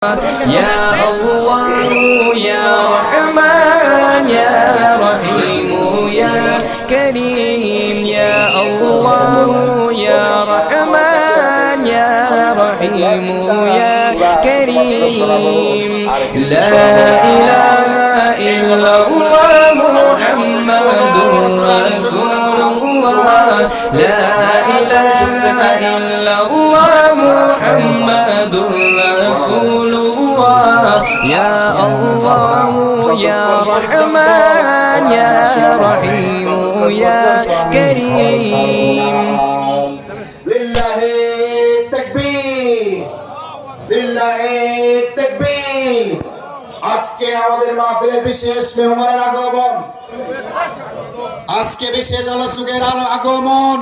يا الله يا رحمن يا رحيم يا كريم يا الله يا رحمن يا رحيم يا كريم لا إله إلا الله محمد رسول الله لا إله إلا الله محمد رسول الله يا الله يا رحمن يا رحيم يا كريم لله التكبير لله التكبير আজকে আমাদের মাহফিলের বিশেষ মেহমানের আগমন আজকে বিশেষ আলোচকের আগমন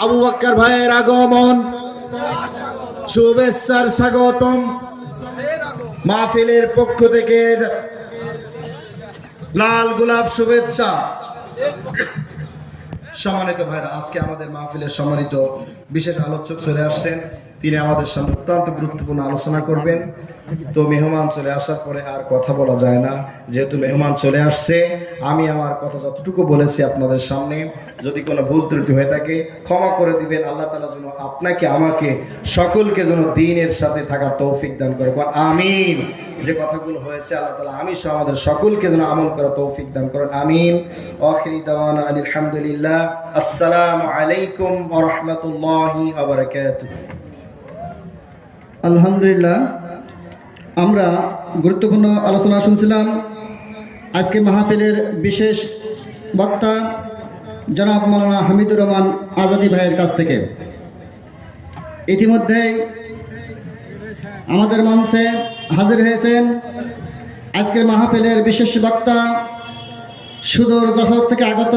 আবু বকর ভাইয়ের আগমন শুভেচ্ছার স্বাগতম মাহফিলের পক্ষ থেকে লাল গোলাপ শুভেচ্ছা। সম্মানিত ভাইরা, আজকে আমাদের মাহফিলের সম্মানিত বিশেষ আলোচক চলে আসছেন। তিনি আমাদের সামনে অত্যন্ত গুরুত্বপূর্ণ আলোচনা করবেন। তো মেহমান চলে আসার পরে আর কথা বলা যায় না, যেহেতু মেহমান চলে আসছে। আমি আমার কথা যতটুকু বলেছি আপনাদের সামনে, যদি কোনো ভুল ত্রুটি হয়ে থাকে ক্ষমা করে দিবেন। আল্লাহ তাআলা যেন আপনাকে আমাকে সকলকে যেন দ্বীনের সাথে থাকার তৌফিক দান করে, আমিন। যে কথাগুলো হয়েছে আল্লাহ তাআলা আমি সহ আমাদের সকলকে যেন আমল করার তৌফিক দান করেন, আমিন। আখিরি দাওয়ানা আলহামদুলিল্লাহ। আসসালামু আলাইকুম ওয়া রাহমাতুল্লাহি ওয়া বারাকাতুহু। আলহামদুলিল্লাহ, আমরা গুরুত্বপূর্ণ আলোচনা শুনছিলাম আজকে মাহফিলের বিশেষ বক্তা জনাব মাওলানা হামিদুর রহমান আজাদী ভাইয়ের কাছ থেকে। ইতিমধ্যেই আমাদের মঞ্চে হাজির হয়েছেন আজকের মাহফিলের বিশেষ বক্তা সুদূর যশোর থেকে আগত